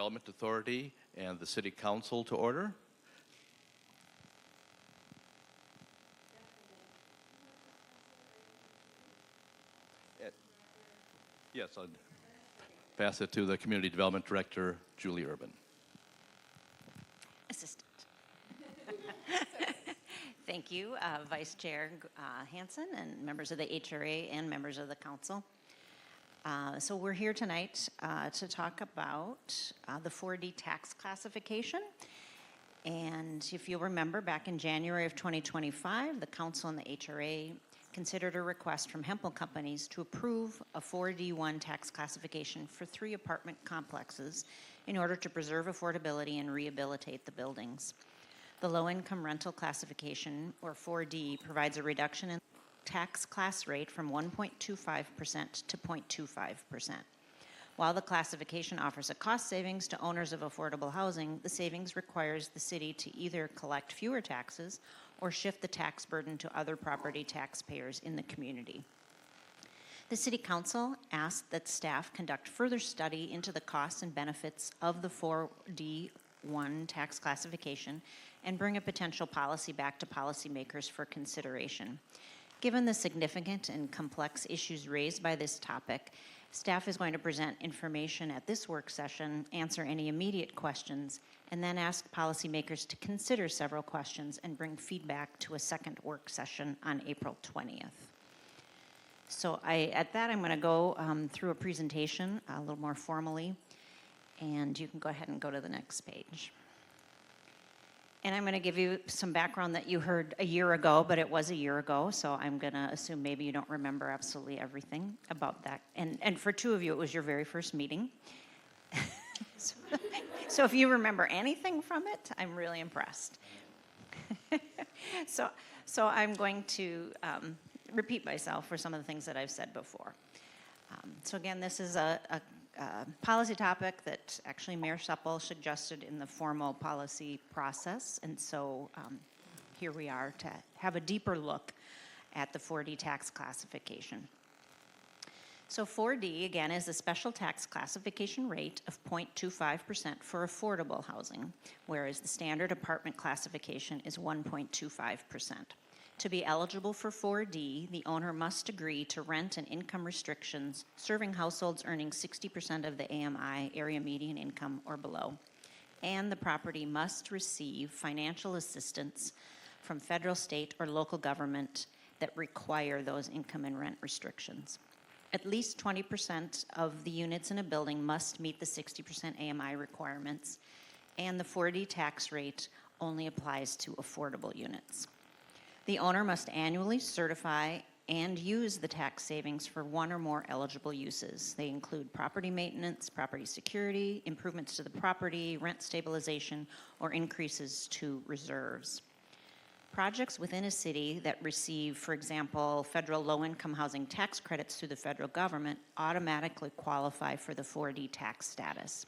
Development Authority and the City Council to order. Yes, I'll pass it to the Community Development Director, Julie Urban. Assistant. Thank you, Vice Chair Hanson and members of the HRA and members of the council. So we're here tonight to talk about the 4D tax classification. And if you'll remember, back in January of 2025, the council and the HRA considered a request from Hempel Companies to approve a 4D1 tax classification for 3 apartment complexes in order to preserve affordability and rehabilitate the buildings. The low-income rental classification, or 4D, provides a reduction in tax class rate from 1.25% to 0.25%. While the classification offers a cost savings to owners of affordable housing, the savings requires the city to either collect fewer taxes or shift the tax burden to other property taxpayers in the community. The City Council asked that staff conduct further study into the costs and benefits of the 4D1 tax classification and bring a potential policy back to policymakers for consideration. Given the significant and complex issues raised by this topic, staff is going to present information at this work session, answer any immediate questions, and then ask policymakers to consider several questions and bring feedback to a second work session on April 20th. So at that, I'm going to go through a presentation a little more formally, and you can go ahead and go to the next page. And I'm going to give you some background that you heard a year ago, but it was a year ago, so I'm going to assume maybe you don't remember absolutely everything about that. And for 2 of you, it was your very first meeting. So if you remember anything from it, I'm really impressed. So I'm going to repeat myself for some of the things that I've said before. So again, this is a policy topic that actually Mayor Supple suggested in the formal policy process, and so here we are to have a deeper look at the 4D tax classification. So 4D, again, is a special tax classification rate of 0.25% for affordable housing, whereas the standard apartment classification is 1.25%. To be eligible for 4D, the owner must agree to rent and income restrictions serving households earning 60% of the AMI, area median income, or below. And the property must receive financial assistance from federal, state, or local government that require those income and rent restrictions. At least 20% of the units in a building must meet the 60% AMI requirements, and the 4D tax rate only applies to affordable units. The owner must annually certify and use the tax savings for one or more eligible uses. They include property maintenance, property security, improvements to the property, rent stabilization, or increases to reserves. Projects within a city that receive, for example, federal low-income housing tax credits through the federal government automatically qualify for the 4D tax status.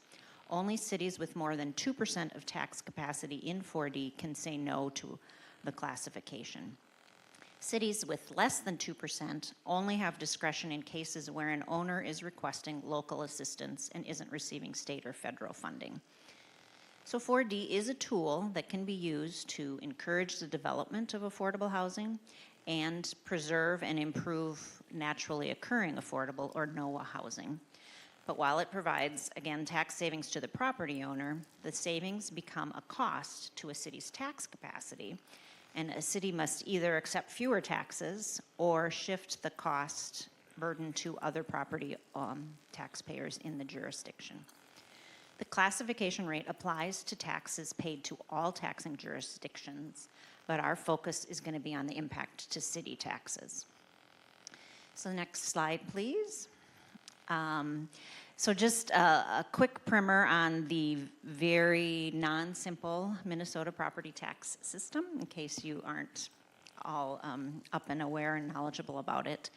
Only cities with more than 2% of tax capacity in 4D can say no to the classification. Cities with less than 2% only have discretion in cases where an owner is requesting local assistance and isn't receiving state or federal funding. So 4D is a tool that can be used to encourage the development of affordable housing and preserve and improve naturally occurring affordable or NOAA housing. But while it provides, again, tax savings to the property owner, the savings become a cost to a city's tax capacity, and a city must either accept fewer taxes or shift the cost burden to other property taxpayers in the jurisdiction. The classification rate applies to taxes paid to all taxing jurisdictions, but our focus is going to be on the impact to city taxes. So next slide, please. So just a quick primer on the very non-simple Minnesota property tax system, in case you aren't all up and aware and knowledgeable about it.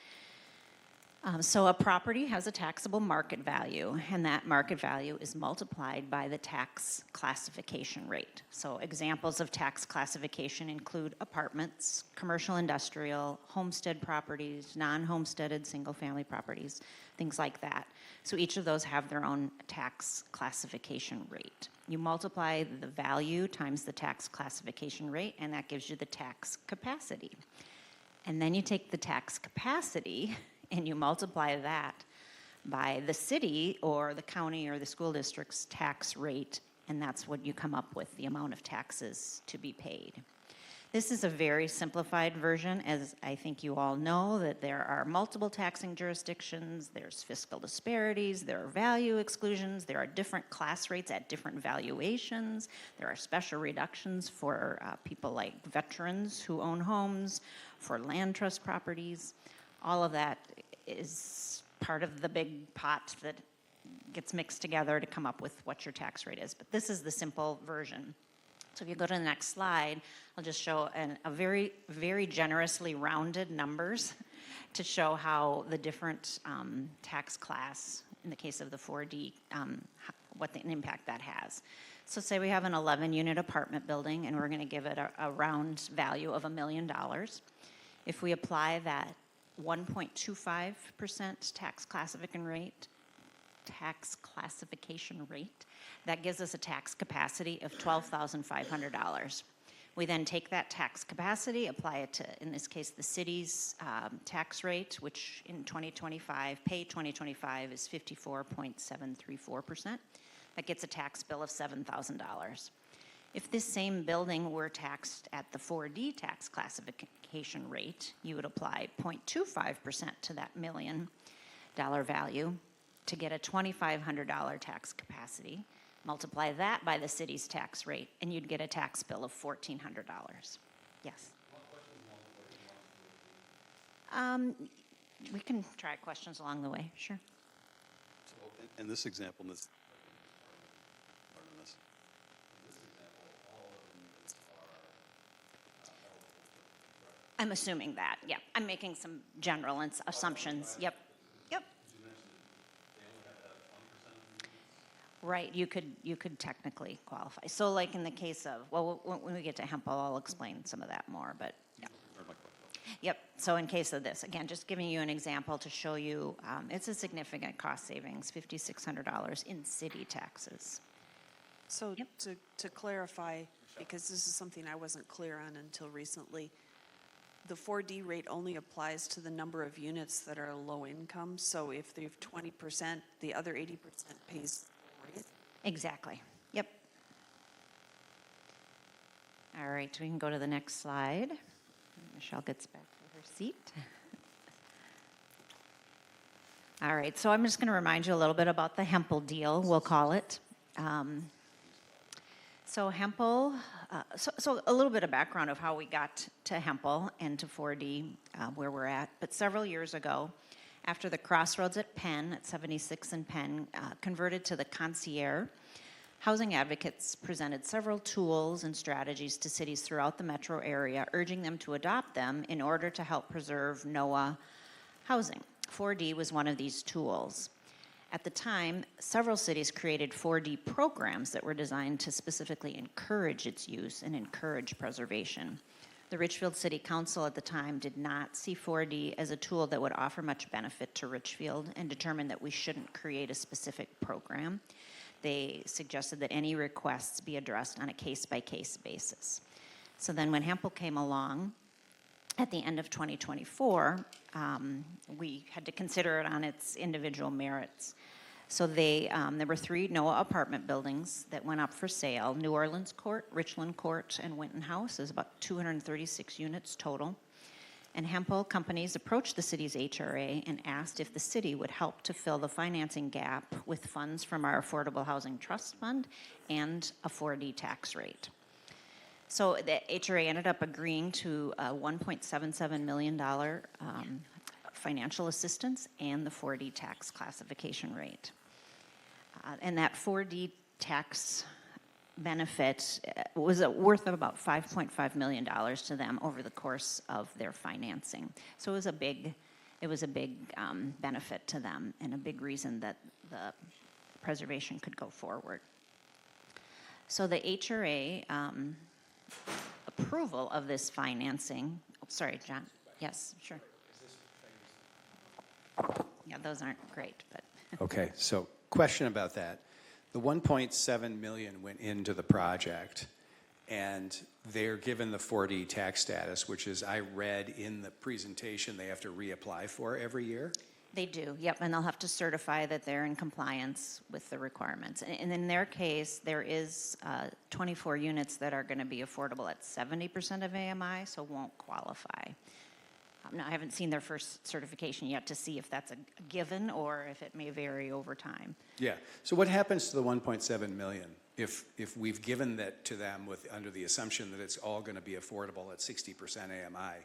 So a property has a taxable market value, and that market value is multiplied by the tax classification rate. So examples of tax classification include apartments, commercial industrial, homestead properties, non-homesteaded single-family properties, things like that. So each of those have their own tax classification rate. You multiply the value times the tax classification rate, and that gives you the tax capacity. And then you take the tax capacity and you multiply that by the city or the county or the school district's tax rate, and that's what you come up with, the amount of taxes to be paid. This is a very simplified version, as I think you all know, that there are multiple taxing jurisdictions, there's fiscal disparities, there are value exclusions, there are different class rates at different valuations, there are special reductions for people like veterans who own homes, for land trust properties. All of that is part of the big pot that gets mixed together to come up with what your tax rate is. But this is the simple version. So if you go to the next slide, I'll just show a very, very generously rounded numbers to show how the different tax class, in the case of the 4D, what the impact that has. So say we have an 11-unit apartment building, and we're going to give it a round value of $1 million. If we apply that 1.25% tax classification rate, that gives us a tax capacity of $12,500. We then take that tax capacity, apply it to, in this case, the city's tax rate, which in 2025, pay 2025 is 54.734%. That gets a tax bill of $7,000. If this same building were taxed at the 4D tax classification rate, you would apply 0.25% to that $1 million value to get a $2,500 tax capacity. Multiply that by the city's tax rate, and you'd get a tax bill of $1,400. Yes? We can try questions along the way, sure. So in this example, this I'm assuming that, yeah. I'm making some general assumptions, yep. Yep. Right, you could technically qualify. So like in the case of, well, when we get to Hempel, I'll explain some of that more, but yeah. Yep, so in case of this, again, just giving you an example to show you, it's a significant cost savings, $5,600 in city taxes. So Yep. to clarify, because this is something I wasn't clear on until recently, the 4D rate only applies to the number of units that are low income. So if they have 20%, the other 80% pays the rate? Exactly, yep. All right, we can go to the next slide. Michelle gets back to her seat. All right, so I'm just going to remind you a little bit about the Hempel deal, we'll call it. So Hempel, so a little bit of background of how we got to Hempel and to 4D, where we're at. But several years ago, after the crossroads at Penn, at 76 and Penn, converted to the concierge, housing advocates presented several tools and strategies to cities throughout the metro area, urging them to adopt them in order to help preserve NOAA housing. 4D was one of these tools. At the time, several cities created 4D programs that were designed to specifically encourage its use and encourage preservation. The Richfield City Council at the time did not see 4D as a tool that would offer much benefit to Richfield and determined that we shouldn't create a specific program. They suggested that any requests be addressed on a case-by-case basis. So then when Hempel came along, at the end of 2024, we had to consider it on its individual merits. So there were 3 NOAA apartment buildings that went up for sale: New Orleans Court, Richland Court, and Winton House. There's about 236 units total. And Hempel companies approached the city's HRA and asked if the city would help to fill the financing gap with funds from our Affordable Housing Trust Fund and a 4D tax rate. So the HRA ended up agreeing to a $1.77 million financial assistance and the 4D tax classification rate. And that 4D tax benefit was worth about $5.5 million to them over the course of their financing. So it was a big it was a big benefit to them and a big reason that the preservation could go forward. So the HRA approval of this financing, oh, sorry, John. Yes, sure. Yeah, those aren't great, but. Okay, so question about that. The 1.7 million went into the project, and they're given the 4D tax status, which is, I read in the presentation, they have to reapply for every year? They do, yep, and they'll have to certify that they're in compliance with the requirements. And in their case, there is 24 units that are going to be affordable at 70% of AMI, so won't qualify. Now, I haven't seen their first certification yet to see if that's a given or if it may vary over time. Yeah, so what happens to the 1.7 million if we've given that to them with, under the assumption that it's all going to be affordable at 60% AMI?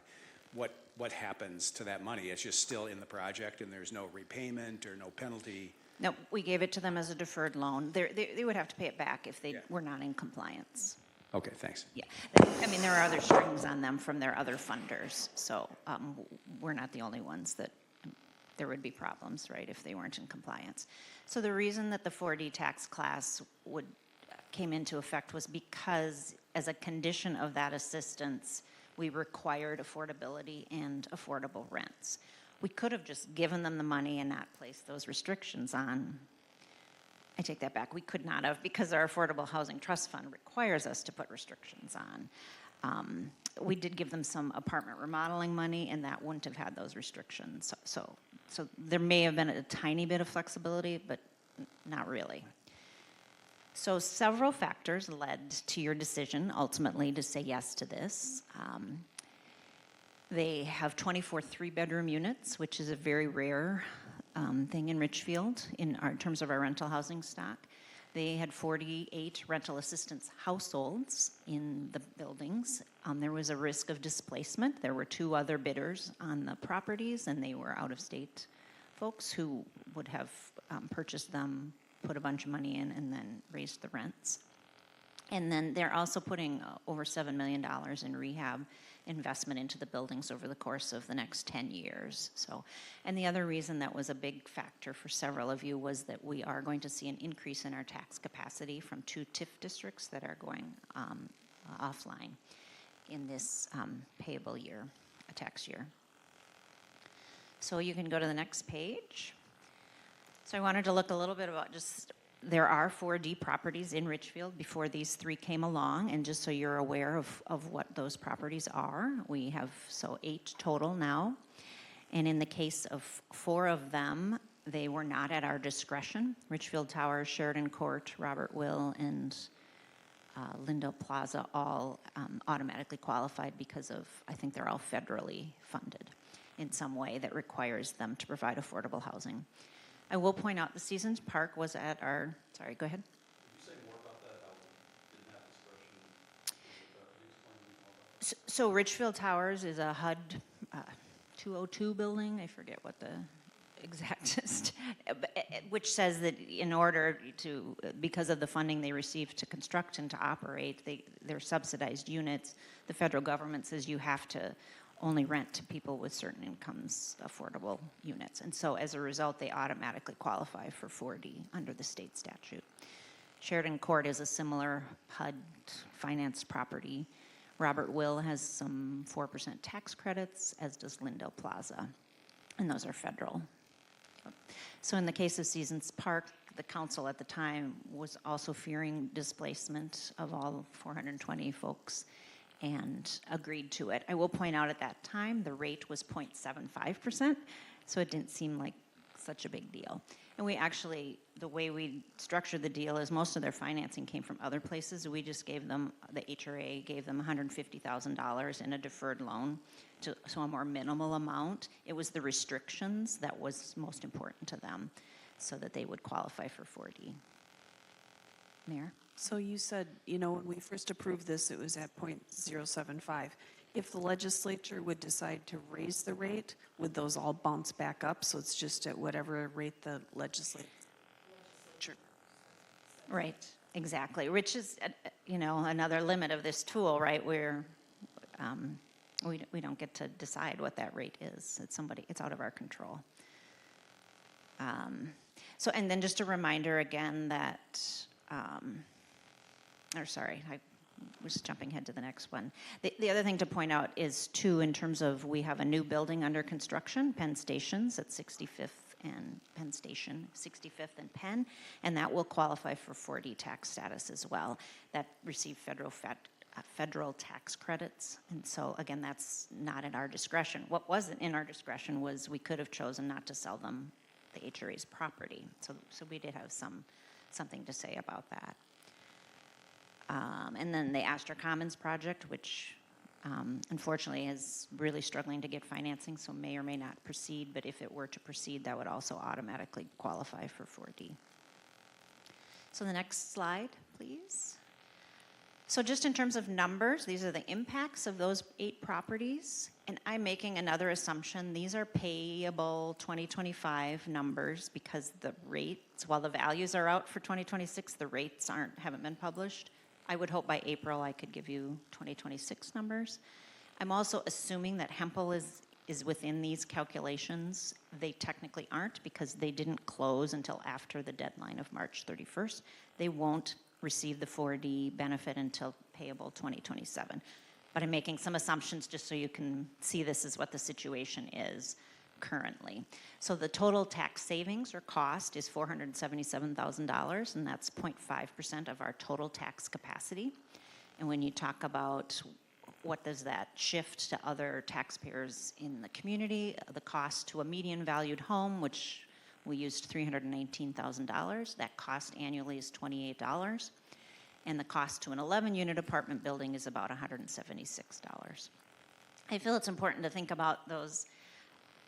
What happens to that money? It's just still in the project and there's no repayment or no penalty? No, we gave it to them as a deferred loan. They would have to pay it back if they Yeah. were not in compliance. Okay, thanks. Yeah, I mean, there are other strings on them from their other funders, so we're not the only ones that there would be problems, right, if they weren't in compliance. So the reason that the 4D tax class came into effect was because as a condition of that assistance, we required affordability and affordable rents. We could have just given them the money and not placed those restrictions on. I take that back. We could not have, because our Affordable Housing Trust Fund requires us to put restrictions on. We did give them some apartment remodeling money, and that wouldn't have had those restrictions. So there may have been a tiny bit of flexibility, but not really. So several factors led to your decision ultimately to say yes to this. They have 24 three-bedroom units, which is a very rare thing in Richfield in terms of our rental housing stock. They had 48 rental assistance households in the buildings. There was a risk of displacement. There were 2 other bidders on the properties, and they were out-of-state folks who would have purchased them, put a bunch of money in, and then raised the rents. And then they're also putting over $7 million in rehab investment into the buildings over the course of the next 10 years. So, and the other reason that was a big factor for several of you was that we are going to see an increase in our tax capacity from 2 TIF districts that are going offline in this payable year, a tax year. So you can go to the next page. So I wanted to look a little bit about just, there are 4D properties in Richfield before these 3 came along, and just so you're aware of what those properties are, we have 8 total now. And in the case of 4 of them, they were not at our discretion. Richfield Towers, Sheridan Court, Robert Will, and Lindell Plaza all automatically qualified because of, I think they're all federally funded in some way that requires them to provide affordable housing. I will point out the Seasons Park was at our, sorry, go ahead. Could you say more about that, how we didn't have discretion? So Richfield Towers is a HUD 202 building, I forget what the exact, which says that in order to, because of the funding they received to construct and to operate, they're subsidized units. The federal government says you have to only rent to people with certain incomes, affordable units. And so as a result, they automatically qualify for 4D under the state statute. Sheridan Court is a similar HUD financed property. Robert Will has some 4% tax credits, as does Lindell Plaza, and those are federal. So in the case of Seasons Park, the council at the time was also fearing displacement of all 420 folks and agreed to it. I will point out at that time, the rate was 0.75%, so it didn't seem like such a big deal. And we actually, the way we structured the deal is most of their financing came from other places. We just gave them, the HRA gave them $150,000 in a deferred loan, so a more minimal amount. It was the restrictions that was most important to them so that they would qualify for 4D. Mayor? So you said, when we first approved this, it was at 0.075. If the legislature would decide to raise the rate, would those all bounce back up? So it's just at whatever rate the legislature. Right, exactly, which is, another limit of this tool, right? Where We don't get to decide what that rate is. It's out of our control. So, and then just a reminder again that, I was jumping ahead to the next one. The other thing to point out is too, in terms of, we have a new building under construction, Penn Stations at 65th and Penn Station, 65th and Penn, and that will qualify for 4D tax status as well. That received federal tax credits, and so again, that's not in our discretion. What wasn't in our discretion was we could have chosen not to sell them the HRA's property. So we did have something to say about that. And then the Astor Commons project, which unfortunately is really struggling to get financing, so may or may not proceed, but if it were to proceed, that would also automatically qualify for 4D. So the next slide, please. So just in terms of numbers, these are the impacts of those 8 properties, and I'm making another assumption. These are payable 2025 numbers because the rates, while the values are out for 2026, the rates haven't been published. I would hope by April I could give you 2026 numbers. I'm also assuming that Hempel is within these calculations. They technically aren't because they didn't close until after the deadline of March 31st. They won't receive the 4D benefit until payable 2027. But I'm making some assumptions just so you can see this is what the situation is currently. So the total tax savings or cost is $477,000, and that's 0.5% of our total tax capacity. And when you talk about what does that shift to other taxpayers in the community, the cost to a median valued home, which we used $319,000, that cost annually is $28. And the cost to an 11-unit apartment building is about $176. I feel it's important to think about those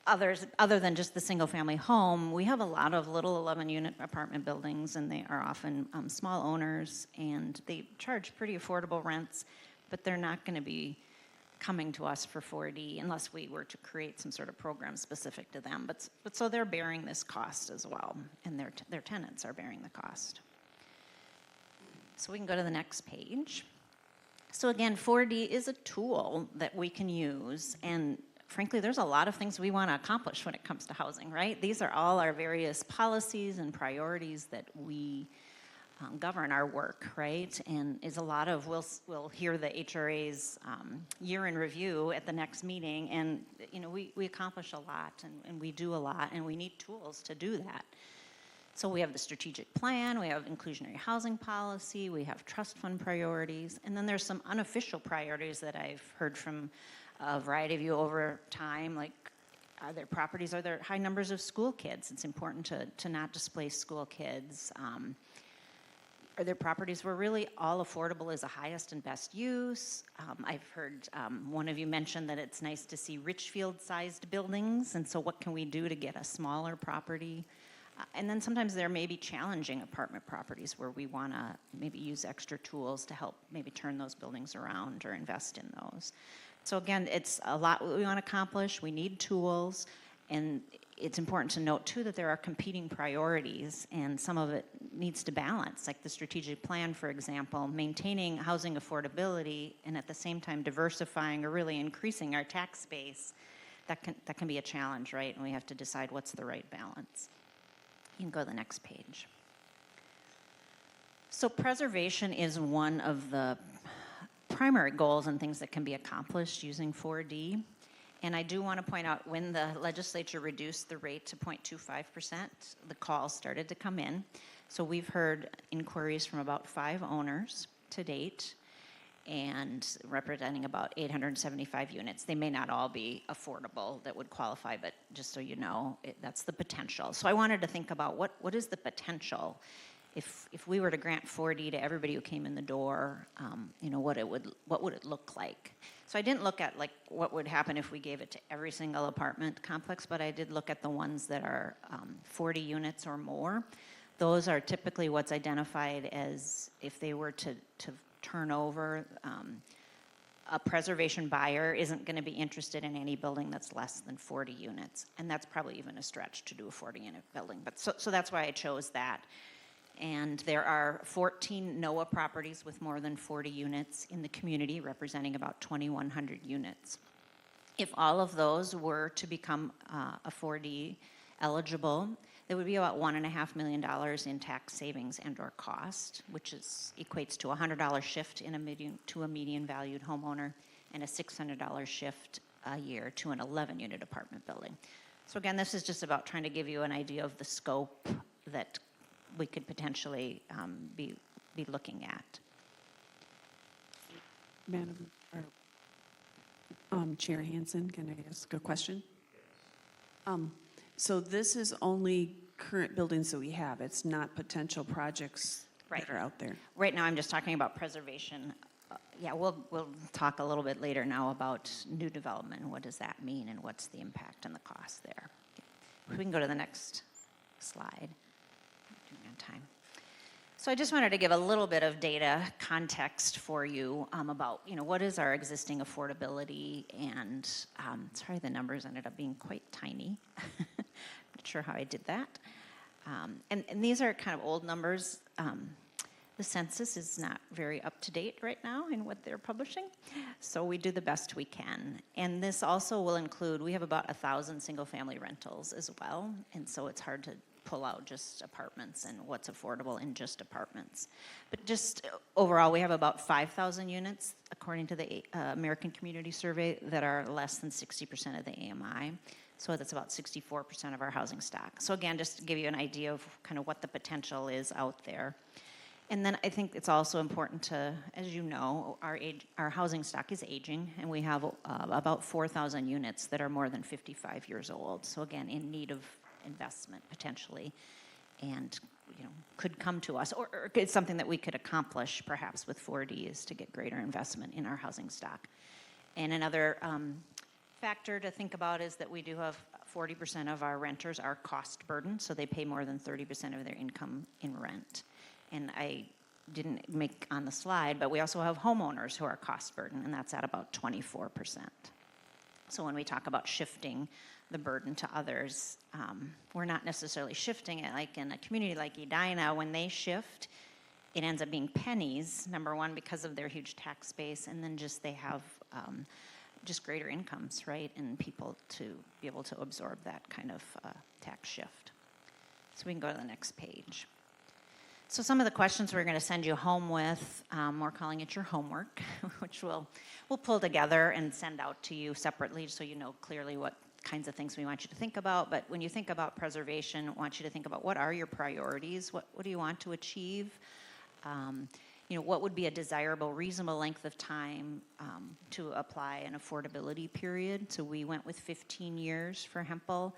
others, other than just the single-family home. We have a lot of little 11-unit apartment buildings, and they are often small owners, and they charge pretty affordable rents, but they're not going to be coming to us for 4D unless we were to create some sort of program specific to them. But so they're bearing this cost as well, and their tenants are bearing the cost. So we can go to the next page. So again, 4D is a tool that we can use, and frankly, there's a lot of things we want to accomplish when it comes to housing, right? These are all our various policies and priorities that we govern our work, right? And is a lot of, we'll hear the HRA's year in review at the next meeting, and we accomplish a lot, and we do a lot, and we need tools to do that. So we have the strategic plan, we have inclusionary housing policy, we have trust fund priorities, and then there's some unofficial priorities that I've heard from a variety of you over time, like are there high numbers of school kids? It's important to not displace school kids. Are there properties where really all affordable is the highest and best use? I've heard one of you mention that it's nice to see Richfield-sized buildings, and so what can we do to get a smaller property? And then sometimes there may be challenging apartment properties where we want to maybe use extra tools to help maybe turn those buildings around or invest in those. So again, it's a lot we want to accomplish. We need tools, and it's important to note too that there are competing priorities, and some of it needs to balance, like the strategic plan, for example, maintaining housing affordability and at the same time diversifying or really increasing our tax base. That can be a challenge, right? And we have to decide what's the right balance. You can go to the next page. So preservation is one of the primary goals and things that can be accomplished using 4D. And I do want to point out, when the legislature reduced the rate to 0.25%, the calls started to come in. So we've heard inquiries from about 5 owners to date, and representing about 875 units. They may not all be affordable that would qualify, but just so you know, that's the potential. So I wanted to think about what is the potential if we were to grant 4D to everybody who came in the door, what would it look like? So I didn't look at like what would happen if we gave it to every single apartment complex, but I did look at the ones that are 40 units or more. Those are typically what's identified as if they were to turn over. A preservation buyer isn't going to be interested in any building that's less than 40 units, and that's probably even a stretch to do a 40-unit building. But so that's why I chose that. And there are 14 NOAA properties with more than 40 units in the community, representing about 2,100 units. If all of those were to become a 4D eligible, there would be about $1.5 million in tax savings and/or cost, which equates to a $100 shift to a median valued homeowner and a $600 shift a year to an 11-unit apartment building. So again, this is just about trying to give you an idea of the scope that we could potentially be looking at. Madam, Chair Hansen, can I ask a question? So this is only current buildings that we have. It's not potential projects Right. that are out there. Right now, I'm just talking about preservation. Yeah, we'll talk a little bit later now about new development and what does that mean and what's the impact and the cost there. We can go to the next slide. Doing on time. So I just wanted to give a little bit of data context for you about, what is our existing affordability, and sorry, the numbers ended up being quite tiny. Not sure how I did that. And these are kind of old numbers. The census is not very up to date right now in what they're publishing, so we do the best we can. And this also will include, we have about 1,000 single-family rentals as well, and so it's hard to pull out just apartments and what's affordable in just apartments. But just overall, we have about 5,000 units, according to the American Community Survey, that are less than 60% of the AMI. So that's about 64% of our housing stock. So again, just to give you an idea of kind of what the potential is out there. And then I think it's also important to, as you know, our housing stock is aging, and we have about 4,000 units that are more than 55 years old. So again, in need of investment potentially, and could come to us, or it's something that we could accomplish perhaps with 4D, is to get greater investment in our housing stock. And another factor to think about is that we do have 40% of our renters are cost burdened, so they pay more than 30% of their income in rent. And I didn't make on the slide, but we also have homeowners who are cost burdened, and that's at about 24%. So when we talk about shifting the burden to others, we're not necessarily shifting it like in a community like Edina. When they shift, it ends up being pennies, number one, because of their huge tax base, and then just they have just greater incomes, right, and people to be able to absorb that kind of tax shift. So we can go to the next page. So some of the questions we're going to send you home with, we're calling it your homework, which we'll pull together and send out to you separately so you know clearly what kinds of things we want you to think about. But when you think about preservation, I want you to think about what are your priorities, what do you want to achieve, what would be a desirable, reasonable length of time to apply an affordability period. So we went with 15 years for Hempel.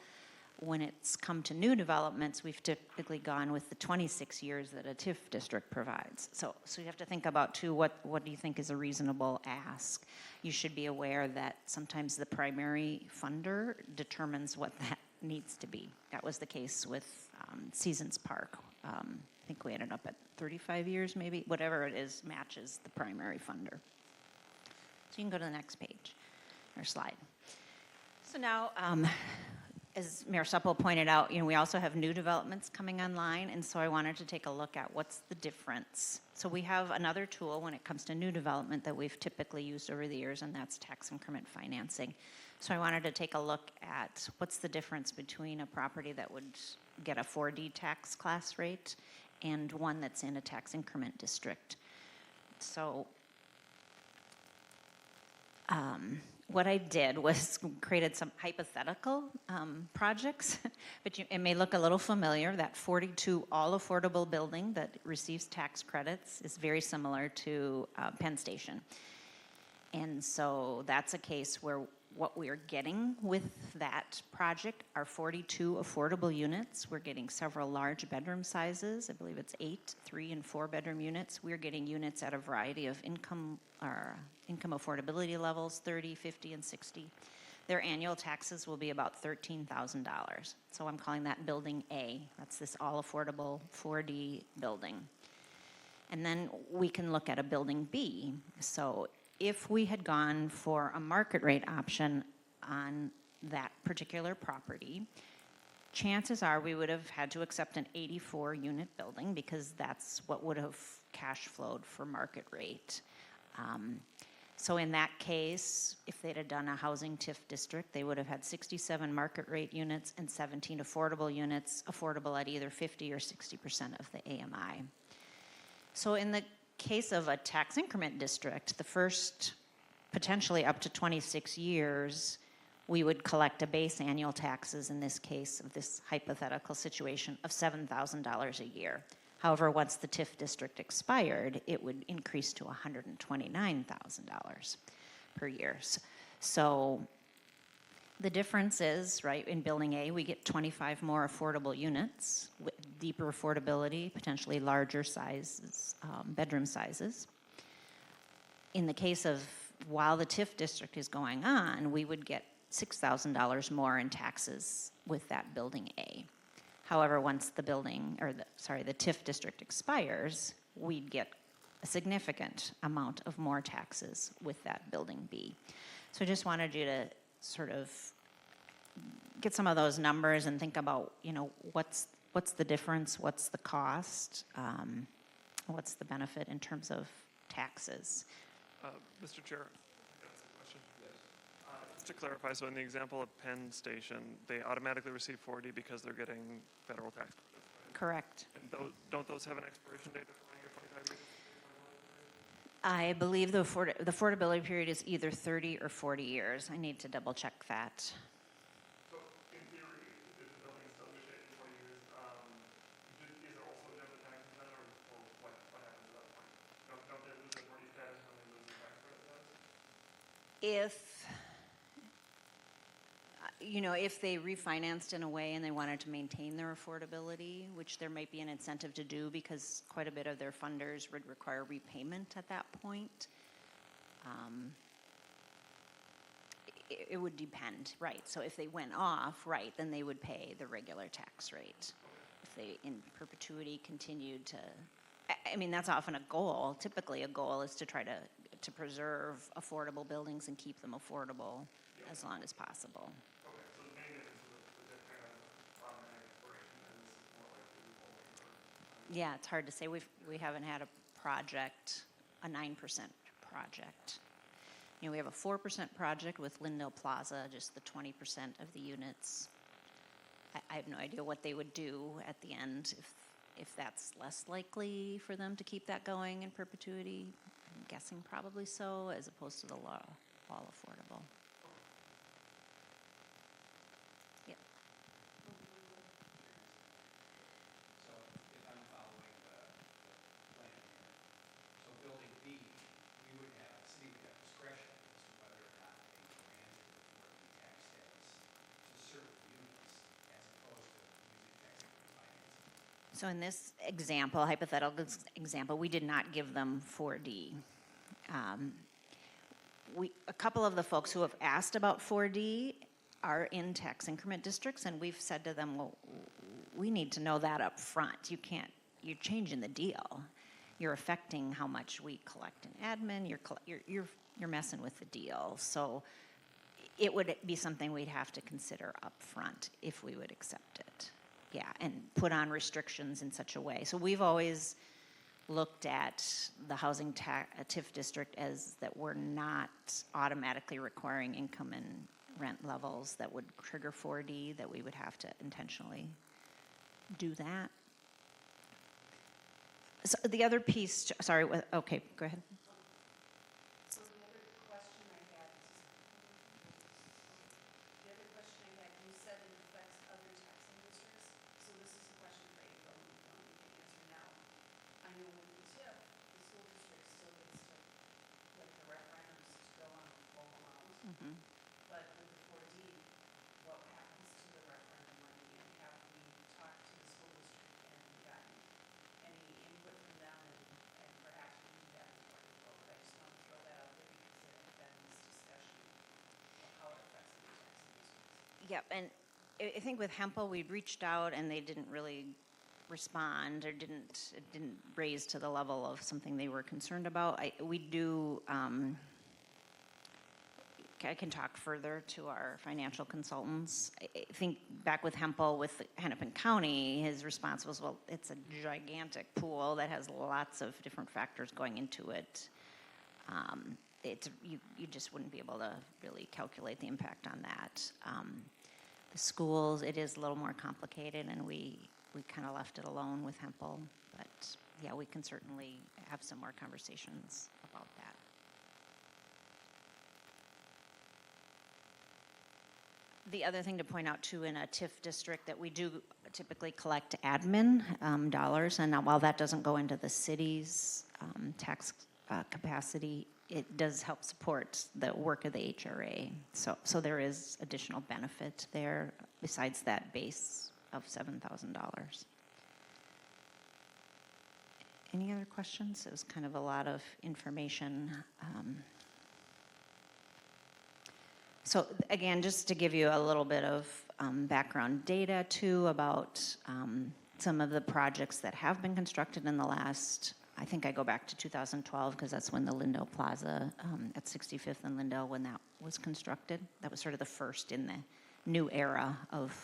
When it's come to new developments, we've typically gone with the 26 years that a TIF district provides. So you have to think about, too, what do you think is a reasonable ask? You should be aware that sometimes the primary funder determines what that needs to be. That was the case with Seasons Park. I think we ended up at 35 years, maybe. Whatever it is matches the primary funder. So you can go to the next page, or slide. So now, as Mayor Supple pointed out, we also have new developments coming online, and so I wanted to take a look at what's the difference. So we have another tool when it comes to new development that we've typically used over the years, and that's tax increment financing. So I wanted to take a look at what's the difference between a property that would get a 4D tax class rate and one that's in a tax increment district. So what I did was created some hypothetical projects, but it may look a little familiar. That 42 all-affordable building that receives tax credits is very similar to Penn Station. And so that's a case where what we are getting with that project are 42 affordable units. We're getting several large bedroom sizes. I believe it's 8, 3, and 4 bedroom units. We're getting units at a variety of income affordability levels, 30, 50, and 60. Their annual taxes will be about $13,000. So I'm calling that Building A. That's this all-affordable 4D building. And then we can look at a Building B. So if we had gone for a market rate option on that particular property, chances are we would have had to accept an 84-unit building because that's what would have cash flowed for market rate. So in that case, if they'd have done a housing TIF district, they would have had 67 market rate units and 17 affordable units, affordable at either 50 or 60% of the AMI. So in the case of a tax increment district, the first potentially up to 26 years, we would collect a base annual taxes, in this case of this hypothetical situation, of $7,000 a year. However, once the TIF district expired, it would increase to $129,000 per year. So the difference is, right, in Building A, we get 25 more affordable units with deeper affordability, potentially larger sizes, bedroom sizes. In the case of while the TIF district is going on, we would get $6,000 more in taxes with that Building A. However, once the building, or the TIF district expires, we'd get a significant amount of more taxes with that Building B. So I just wanted you to sort of get some of those numbers and think about, you know, what's the difference, what's the cost, what's the benefit in terms of taxes. Mr. Chair, I got a question. Yes. Just to clarify, so in the example of Penn Station, they automatically receive 4D because they're getting federal tax credits, right? Correct. And don't those have an expiration date of 20 or 25 years? I believe the affordability period is either 30 or 40 years. I need to double check that. So in theory, if the building is still in good shape in 40 years, is there also a different tax incentive, or what happens at that point? Don't they lose their 40 status when they lose their tax credit status? If they refinanced in a way and they wanted to maintain their affordability, which there might be an incentive to do because quite a bit of their funders would require repayment at that point. It would depend, right? So if they went off, right, then they would pay the regular tax rate. If they in perpetuity continued to, I mean, that's often a goal. Typically a goal is to try to preserve affordable buildings and keep them affordable as long as possible. Yeah, it's hard to say. We haven't had a project, a 9% project. You know, we have a 4% project with Lindale Plaza, just the 20% of the units. I have no idea what they would do at the end if that's less likely for them to keep that going in perpetuity. I'm guessing probably so, as opposed to the all affordable. Yeah. So if I'm following the plan here, so Building B, we would have, the city would have discretion as to whether or not they granted the 4D tax status to certain units as opposed to using tax equity financing. So in this example, hypothetical example, we did not give them 4D. A couple of the folks who have asked about 4D are in tax increment districts, and we've said to them, well, we need to know that up front. You're changing the deal. You're affecting how much we collect in admin. You're messing with the deal. So it would be something we'd have to consider up front if we would accept it. Yeah, and put on restrictions in such a way. So we've always looked at the housing TIF district as that we're not automatically requiring income and rent levels that would trigger 4D, that we would have to intentionally do that. So the other piece, sorry, okay, go ahead. So the other question I had, you said it affects other taxing districts. So this is a question for April, you can answer now. I know with the TIF, the school district still gets to, like the referendums to go on the full amount. But with the 4D, what happens to the referendum money? And have we talked to the school district and gotten any input from them? And perhaps we do that before we vote. I just want to throw that out there because there has been this discussion of how it affects the taxing districts. Yep, and I think with Hempel, we reached out and they didn't really respond, or it didn't raise to the level of something they were concerned about. I can talk further to our financial consultants. I think back with Hempel, with Hennepin County, his response was, well, it's a gigantic pool that has lots of different factors going into it. you just wouldn't be able to really calculate the impact on that. The schools, it is a little more complicated, and we kind of left it alone with Hempel. But yeah, we can certainly have some more conversations about that. The other thing to point out too, in a TIF district, that we do typically collect admin dollars, and while that doesn't go into the city's tax capacity, it does help support the work of the HRA. So there is additional benefit there besides that base of $7,000. Any other questions? It was kind of a lot of information. So again, just to give you a little bit of background data too about some of the projects that have been constructed in the last, I think I go back to 2012 because that's when the Lindell Plaza at 65th and Lindell, when that was constructed. That was sort of the first in the new era of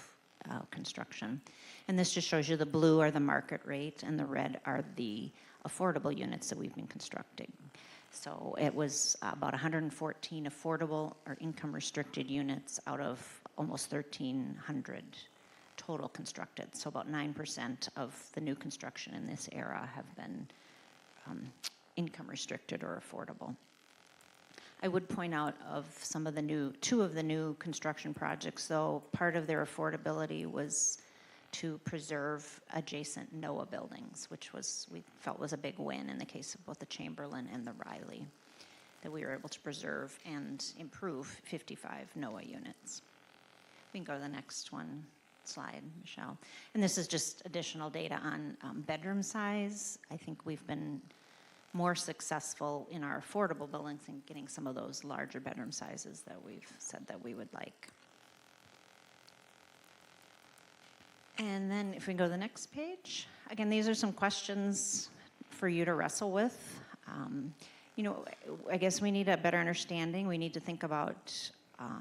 construction. And this just shows you the blue are the market rate and the red are the affordable units that we've been constructing. So it was about 114 affordable or income restricted units out of almost 1,300 total constructed. So about 9% of the new construction in this era have been income restricted or affordable. I would point out of some of the two of the new construction projects, though, part of their affordability was to preserve adjacent NOAA buildings, which we felt was a big win in the case of both the Chamberlain and the Riley, that we were able to preserve and improve 55 NOAA units. We can go to the next slide, Michelle. And this is just additional data on bedroom size. I think we've been more successful in our affordable buildings in getting some of those larger bedroom sizes that we've said that we would like. And then if we go to the next page, again, these are some questions for you to wrestle with. I guess we need a better understanding. We need to think about,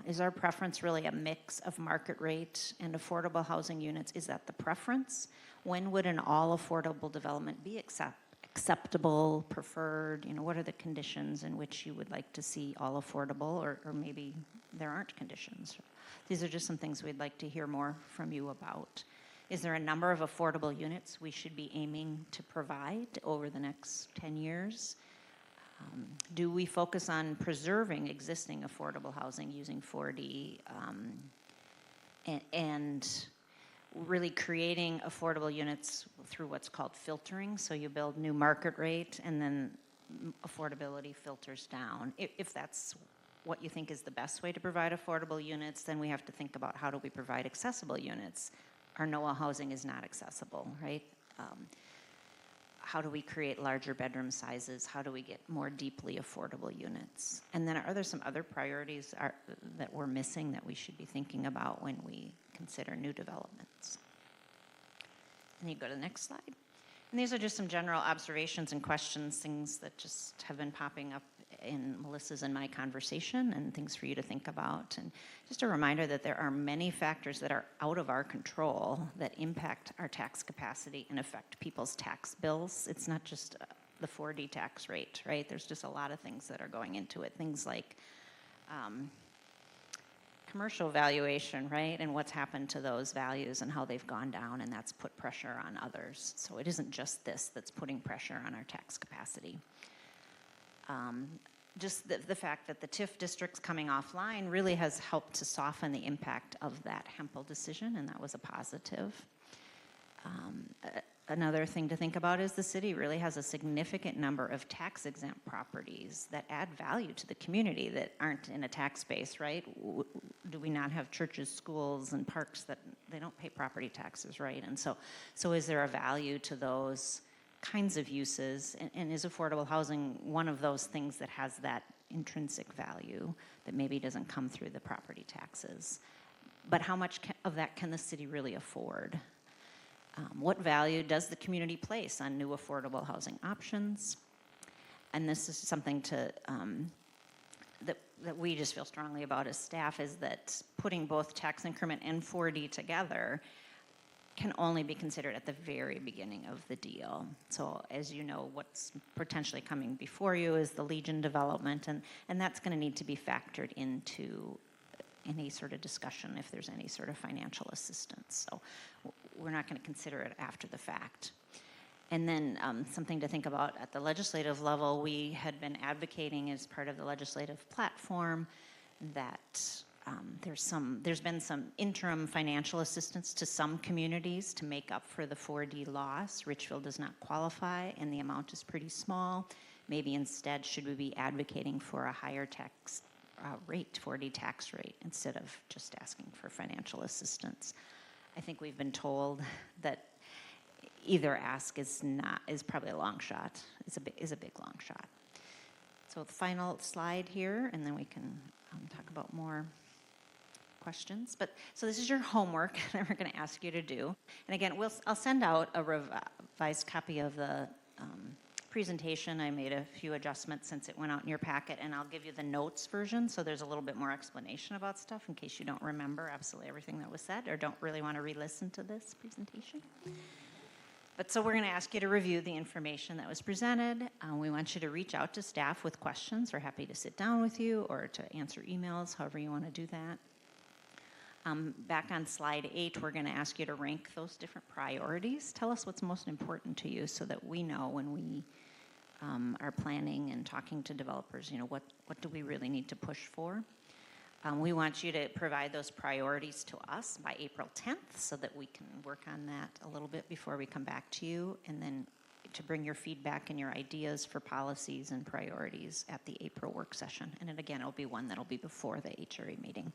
is our preference really a mix of market rate and affordable housing units? Is that the preference? When would an all affordable development be acceptable, preferred? What are the conditions in which you would like to see all affordable, or maybe there aren't conditions? These are just some things we'd like to hear more from you about. Is there a number of affordable units we should be aiming to provide over the next 10 years? Do we focus on preserving existing affordable housing using 4D and really creating affordable units through what's called filtering? So you build new market rate and then affordability filters down. If that's what you think is the best way to provide affordable units, then we have to think about how do we provide accessible units. Our NOAA housing is not accessible, right? How do we create larger bedroom sizes? How do we get more deeply affordable units? And then are there some other priorities that we're missing that we should be thinking about when we consider new developments? And you go to the next slide. And these are just some general observations and questions, things that just have been popping up in Melissa's and my conversation, and things for you to think about. And just a reminder that there are many factors that are out of our control that impact our tax capacity and affect people's tax bills. It's not just the 4D tax rate, right? There's just a lot of things that are going into it. Things like commercial valuation, right? And what's happened to those values and how they've gone down, and that's put pressure on others. So it isn't just this that's putting pressure on our tax capacity. Just the fact that the TIF districts coming offline really has helped to soften the impact of that Hempel decision, and that was a positive. Another thing to think about is the city really has a significant number of tax-exempt properties that add value to the community that aren't in a tax base, right? Do we not have churches, schools, and parks that they don't pay property taxes, right? And so is there a value to those kinds of uses, and is affordable housing one of those things that has that intrinsic value that maybe doesn't come through the property taxes? But how much of that can the city really afford? What value does the community place on new affordable housing options? And this is something that we just feel strongly about as staff, is that putting both tax increment and 4D together can only be considered at the very beginning of the deal. So as you know, what's potentially coming before you is the Legion development, and that's going to need to be factored into any sort of discussion if there's any sort of financial assistance. So we're not going to consider it after the fact. And then something to think about at the legislative level, we had been advocating as part of the legislative platform that there's been some interim financial assistance to some communities to make up for the 4D loss. Richfield does not qualify, and the amount is pretty small. Maybe instead, should we be advocating for a higher tax rate, 4D tax rate, instead of just asking for financial assistance? I think we've been told that either ask is probably a long shot. Is a big long shot. So the final slide here, and then we can talk about more questions. But so this is your homework that we're going to ask you to do. And again, I'll send out a revised copy of the presentation. I made a few adjustments since it went out in your packet, and I'll give you the notes version, so there's a little bit more explanation about stuff in case you don't remember absolutely everything that was said or don't really want to re-listen to this presentation. But so we're going to ask you to review the information that was presented. We want you to reach out to staff with questions. We're happy to sit down with you or to answer emails, however you want to do that. Back on slide 8, we're going to ask you to rank those different priorities. Tell us what's most important to you so that we know when we are planning and talking to developers, what do we really need to push for. We want you to provide those priorities to us by April 10th so that we can work on that a little bit before we come back to you, and then to bring your feedback and your ideas for policies and priorities at the April work session. And then again, it'll be one that'll be before the HRA meeting,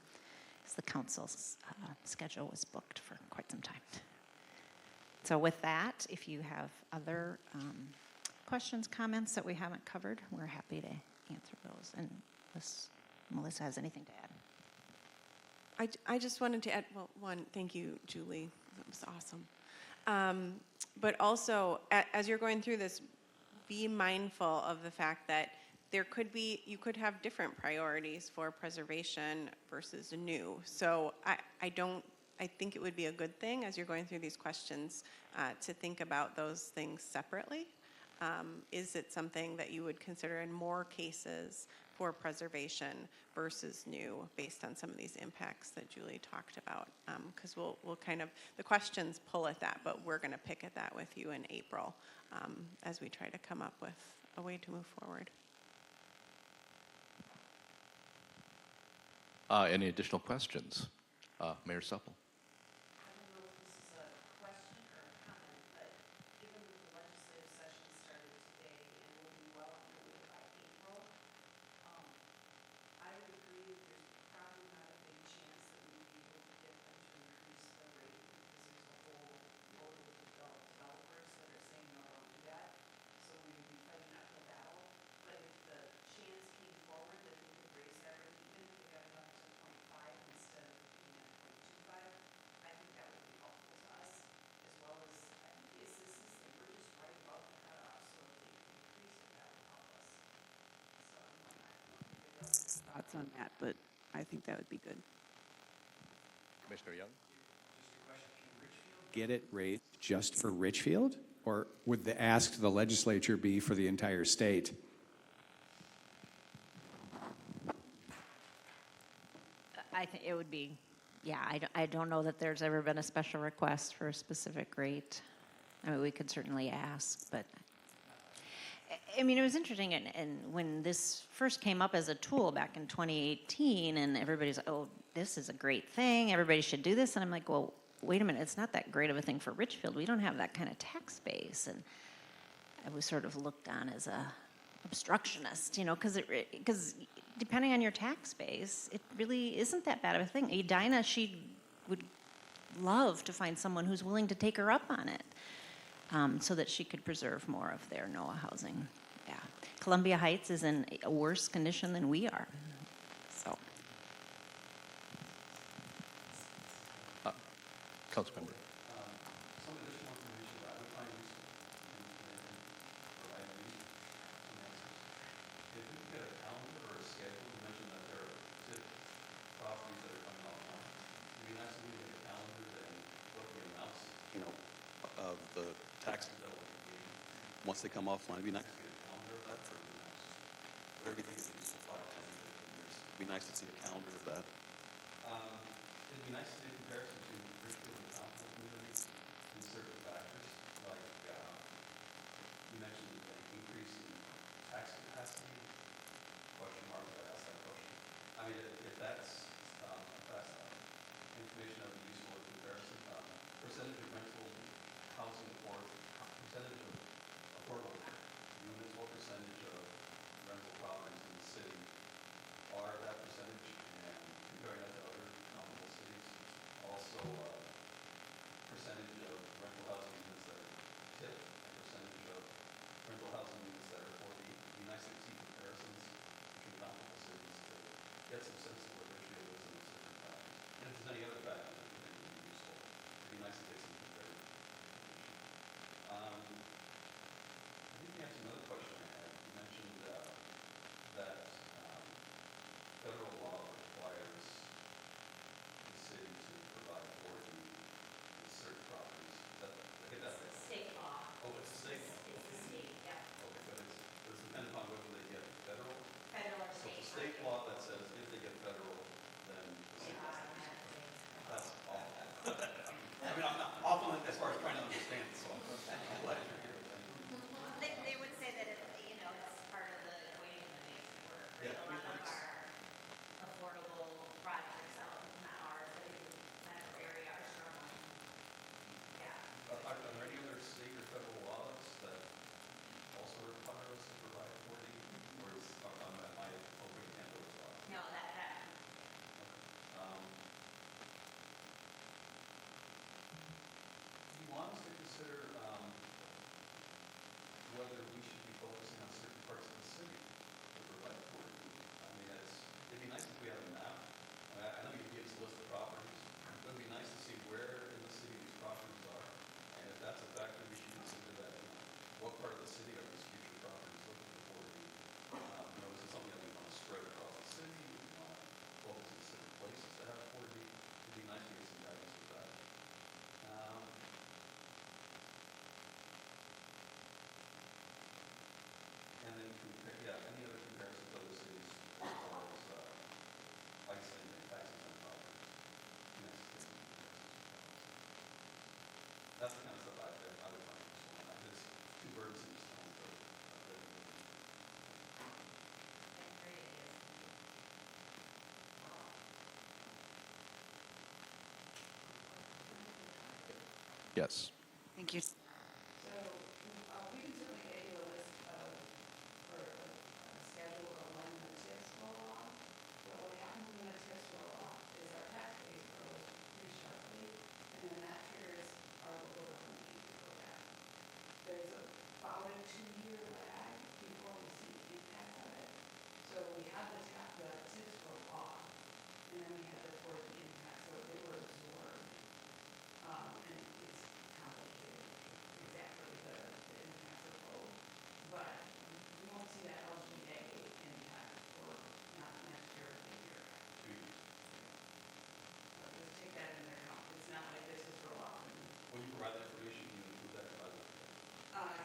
because the council's schedule was booked for quite some time. So with that, if you have other questions, comments that we haven't covered, we're happy to answer those. And unless Melissa has anything to add. I just wanted to add, well, one, thank you, Julie. That was awesome. But also, as you're going through this, be mindful of the fact that you could have different priorities for preservation versus new. So I think it would be a good thing as you're going through these questions to think about those things separately. Is it something that you would consider in more cases for preservation versus new based on some of these impacts that Julie talked about? Because we'll kind of, the questions pull at that, but we're going to pick at that with you in April as we try to come up with a way to move forward. Any additional questions? Mayor Supple. Thoughts on that, but I think that would be good. Commissioner Young? Get it raised just for Richfield? Or would the ask to the legislature be for the entire state? I think it would be, yeah, I don't know that there's ever been a special request for a specific rate. I mean, we could certainly ask, but I mean, it was interesting, and when this first came up as a tool back in 2018, and everybody's like, oh, this is a great thing, everybody should do this, and I'm like, well, wait a minute, it's not that great of a thing for Richfield. We don't have that kind of tax base, and I was sort of looked on as a obstructionist, because depending on your tax base, it really isn't that bad of a thing. Edina, she would love to find someone who's willing to take her up on it. So that she could preserve more of their NOAA housing. Yeah, Columbia Heights is in a worse condition than we are. So, Councilmember. Some additional information that I would find useful and provide me some answers. If we could get a calendar or a schedule, you mentioned that there are properties that are coming online. It'd be nice if we could get a calendar and what the amounts of the taxes that will be paid once they come offline. It'd be nice to get a calendar of that for the next, for everything that needs to 5, 10, 15 years. It'd be nice to see a calendar of that. It'd be nice to do a comparison between Richfield and Townville communities in certain factors, like you mentioned an increase in tax capacity. Question mark, I asked that question. I mean, if that's information that would be useful in comparison, percentage of rental housing or percentage of affordable units, what percentage of rental properties in the city are that percentage, and comparing that to other comparable cities. Also, percentage of rental housing units that are TIF, percentage of rental housing units that are 4D. It'd be nice to see comparisons between comparable cities to get some sense of where Richfield is in those different factors. And if there's any other factors that you think would be useful, it'd be nice to get some comparative information. I think you answered another question I had. You mentioned that federal law requires the city to provide 4D in certain properties. Did I get that right? State law. Oh, it's a state law. It's the state, yeah. Okay, but it's dependent upon whether they get federal. Federal or So state. it's a state law that says if they get federal, then the city has to do something. That's awful. I mean, I'm not awful as far as trying to understand, so I'm glad you're here. Thank you. They would say that, it's part of the equation that makes it work. Right? Yeah, A lot of it's- our affordable projects out, not ours, but in the metro area are struggling. Yeah. Are there any other state or federal laws that also require us to provide 4D? Or am I open to those laws? No, that, Do you want us to consider whether we should be focusing on certain parts of the city to provide 4D? I mean, it'd be nice if we had a map. I know you gave us a list of properties, but it'd be nice to see where in the city these properties are. And if that's a factor, we should consider that. What part of the city are these future properties looking for 4D? Is it something that we want to spread across the city? Do we want to focus on certain places to have 4D? It'd be nice to get some guidance with that. And then, any other comparisons to other cities as far as isolate and taxes on properties? Yes, that's the kind of stuff I would find useful. There's two birds in this stone. that's great ideas. Yes. Thank you. So, we can certainly get you a list of, or a schedule of when the TIFs roll off. But what happens when the TIFs roll off is our tax base grows pretty sharply, and then that triggers our local government aid to go down. There's about a 2-year lag before we see the impact of it. So we had the TIFs roll off, and then we had the 4D impact, so they were absorbed. And it's complicated exactly the impacts of both. But we won't see that LGA impact for not next year or the year. Just take that into account. It's not like this is roll off. When you provide that information, can you include that by the?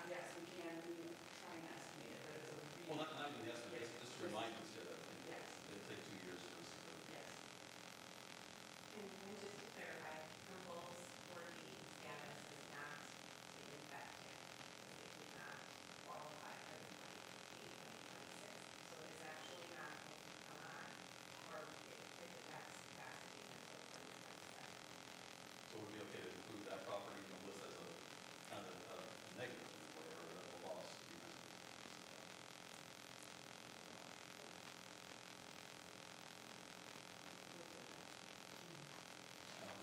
Yes, we can. We try and estimate it, but it's a really. Well, not even the estimate, just to remind us that Yes. it'll take 2 years for us to. Yes. And just to clarify, Trimble's 4D status is not taken effect yet. It did not qualify for the 2026. So it's actually not going to come on, or if it affects capacity until 2027. So would it be okay to include that property in the list as a kind of a negative or a loss?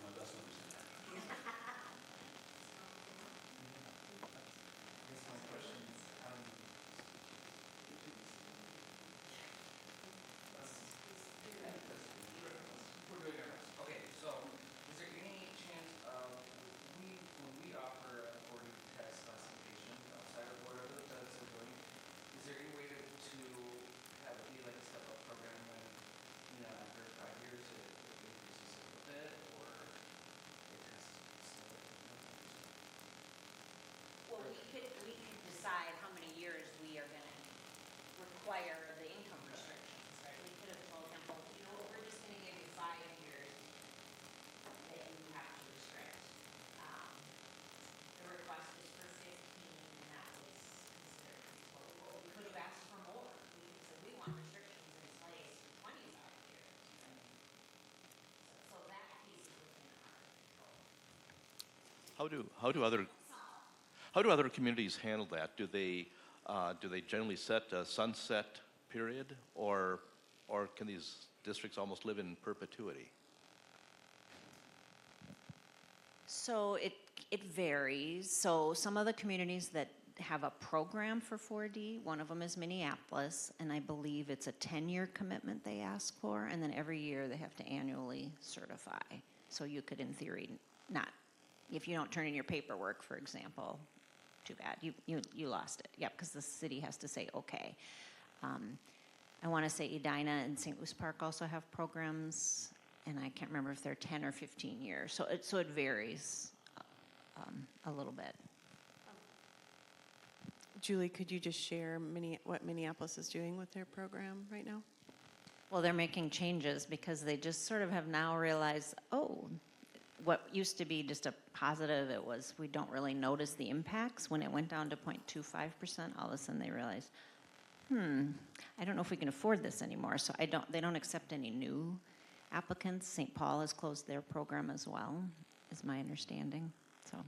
My best understanding. I guess my question is, we're doing our best. Okay, so is there any chance of, when we offer a 40 tax classification outside of whatever the feds are doing, is there any way to have it be like a step-up program when, after 5 years it increases a little bit, or it has to step up? we could decide how many years we are gonna require the income restrictions, right? We could have told him, well, you know what, we're just gonna give you 5 years that you have to restrict. The request was for 15, and that was considered reasonable. Well, we could have asked for more. We could say, we want restrictions in place for 25 years. So that piece is within our control. How do other communities handle that? Do they generally set a sunset period, or can these districts almost live in perpetuity? So it varies. So some of the communities that have a program for 4D, one of them is Minneapolis, and I believe it's a 10-year commitment they ask for, and then every year they have to annually certify. So you could, in theory, not, if you don't turn in your paperwork, for example, too bad, you lost it. Yep, because the city has to say, okay. I want to say Edina and St. Louis Park also have programs, and I can't remember if they're 10 or 15 years. So it varies a little bit. Julie, could you just share what Minneapolis is doing with their program right now? Well, they're making changes because they just sort of have now realized, oh, what used to be just a positive, it was we don't really notice the impacts. When it went down to 0.25%, all of a sudden they realized, I don't know if we can afford this anymore. So they don't accept any new applicants. St. Paul has closed their program as well, is my understanding. So.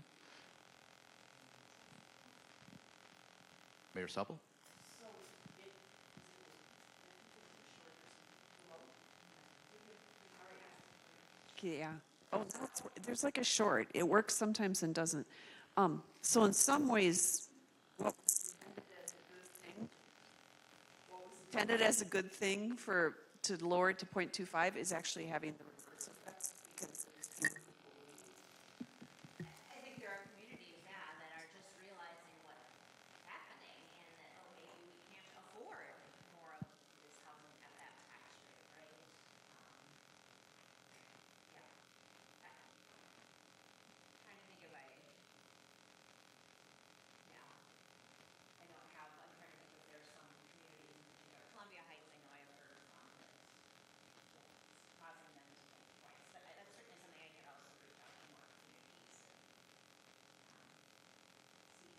Mayor Supple? Yeah. Oh, there's like a short. It works sometimes and doesn't. So in some ways, what was intended as a good thing to lower it to 0.25 is actually having the reverse effect because I think there are communities, that are just realizing what's happening and that, oh, maybe we can't afford more of this housing at that tax rate, right? Yeah. Trying to think if I'm trying to think if there's some communities in particular. Columbia Heights, I know I've heard from, that's causing them to think twice. But that's certainly something I could also reach out to more communities and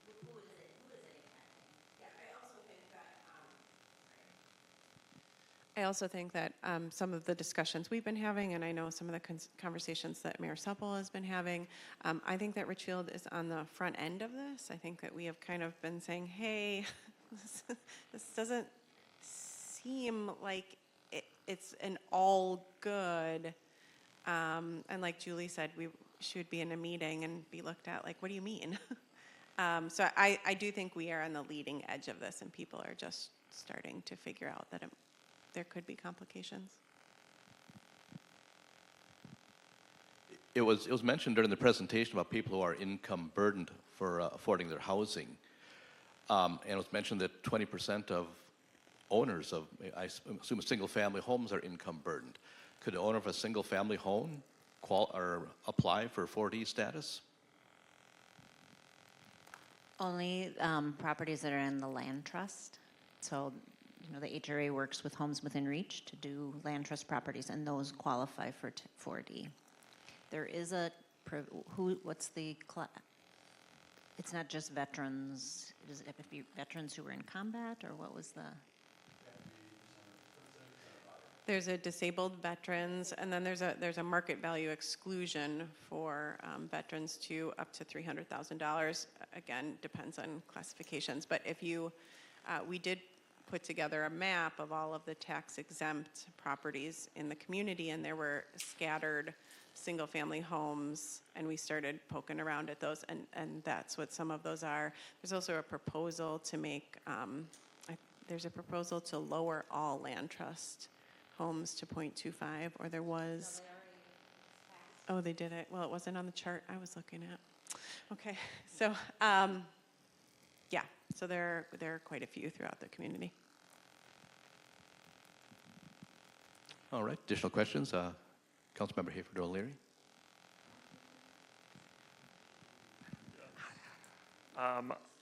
see who is it impacting. Yeah, I also think that, I also think that some of the discussions we've been having, and I know some of the conversations that Mayor Supple has been having, I think that Richfield is on the front end of this. I think that we have kind of been saying, hey, this doesn't seem like it's an all good. And like Julie said, we should be in a meeting and be looked at like, what do you mean? So I do think we are on the leading edge of this, and people are just starting to figure out that there could be complications. It was mentioned during the presentation about people who are income burdened for affording their housing. And it was mentioned that 20% of owners of, I assume, single-family homes are income burdened. Could an owner of a single-family home apply for 4D status? Only properties that are in the land trust. So, the HRA works with Homes Within Reach to do land trust properties, and those qualify for 4D. There is what's the class? It's not just veterans. Does it have to be veterans who were in combat, or what was the? There's a disabled veterans, and then there's a market value exclusion for veterans to up to $300,000. Again, depends on classifications. But if we did put together a map of all of the tax exempt properties in the community, and there were scattered single-family homes, and we started poking around at those, and that's what some of those are. There's also a proposal to make, there's a proposal to lower all land trust homes to 0.25, or there was. Oh, they did it. Well, it wasn't on the chart I was looking at. Okay, so yeah, so there are quite a few throughout the community. All right, additional questions? Councilmember Hayford O'Leary.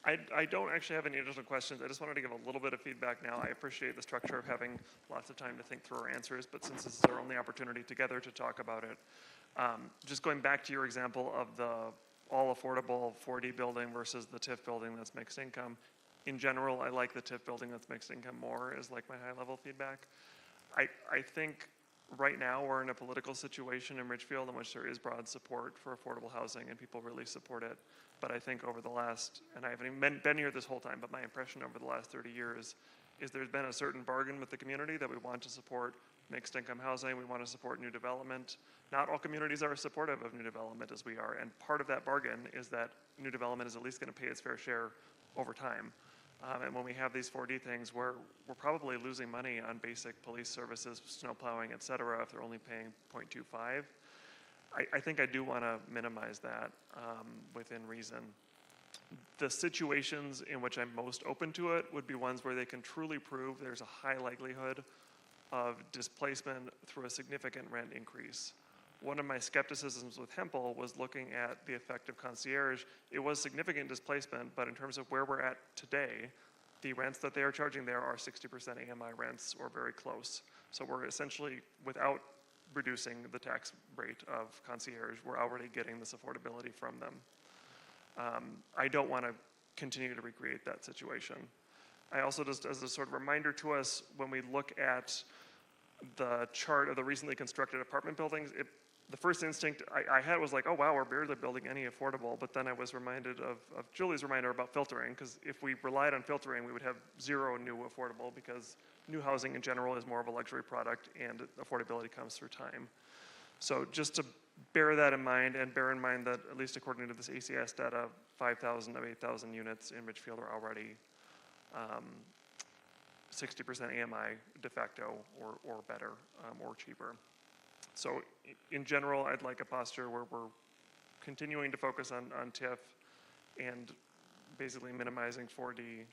I don't actually have any additional questions. I just wanted to give a little bit of feedback now. I appreciate the structure of having lots of time to think through our answers, but since this is our only opportunity together to talk about it, just going back to your example of the all-affordable 4D building versus the TIF building that's mixed income, in general, I like the TIF building that's mixed income more, is like my high-level feedback. I think right now we're in a political situation in Richfield in which there is broad support for affordable housing and people really support it. But I think over the last, and I haven't even been here this whole time, but my impression over the last 30 years is there's been a certain bargain with the community that we want to support mixed income housing, we want to support new development. Not all communities are supportive of new development as we are, and part of that bargain is that new development is at least going to pay its fair share over time. And when we have these 4D things, we're probably losing money on basic police services, snow plowing, et cetera, if they're only paying 0.25. I think I do want to minimize that within reason. The situations in which I'm most open to it would be ones where they can truly prove there's a high likelihood of displacement through a significant rent increase. One of my skepticisms with Hempel was looking at the effect of concierge. It was significant displacement, but in terms of where we're at today, the rents that they are charging there are 60% AMI rents or very close. So we're essentially, without reducing the tax rate of concierge, we're already getting this affordability from them. I don't want to continue to recreate that situation. I also, just as a sort of reminder to us, when we look at the chart of the recently constructed apartment buildings, the first instinct I had was like, oh wow, we're barely building any affordable, but then I was reminded of Julie's reminder about filtering, because if we relied on filtering, we would have zero new affordable, because new housing in general is more of a luxury product and affordability comes through time. So just to bear that in mind, and bear in mind that at least according to this ACS data, 5,000 of 8,000 units in Richfield are already 60% AMI de facto or better or cheaper. So in general, I'd like a posture where we're continuing to focus on TIF and basically minimizing 4D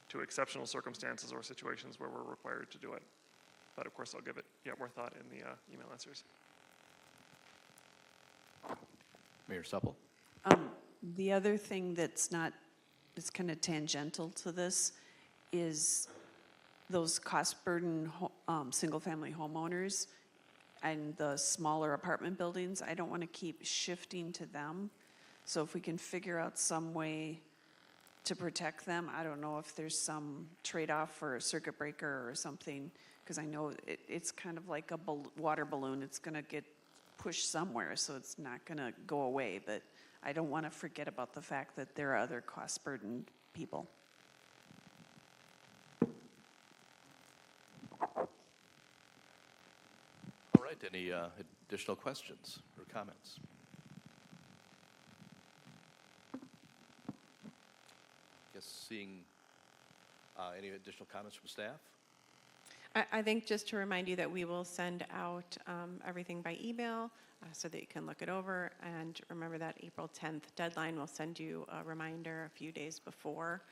to exceptional circumstances or situations where we're required to do it. But of course, I'll give it yet more thought in the email answers. Mayor Supple? The other thing that's kind of tangential to this is those cost burden single-family homeowners and the smaller apartment buildings. I don't want to keep shifting to them. So if we can figure out some way to protect them, I don't know if there's some trade-off for a circuit breaker or something, because I know it's kind of like a water balloon. It's going to get pushed somewhere, so it's not going to go away. But I don't want to forget about the fact that there are other cost burdened people. All right, any additional questions or comments? Guess seeing any additional comments from staff? I think just to remind you that we will send out everything by email so that you can look it over. And remember that April 10th deadline. We'll send you a reminder a few days before.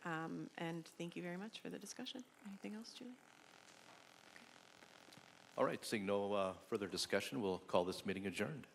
And thank you very much for the discussion. Anything else, Julie? All right, seeing no further discussion, we'll call this meeting adjourned.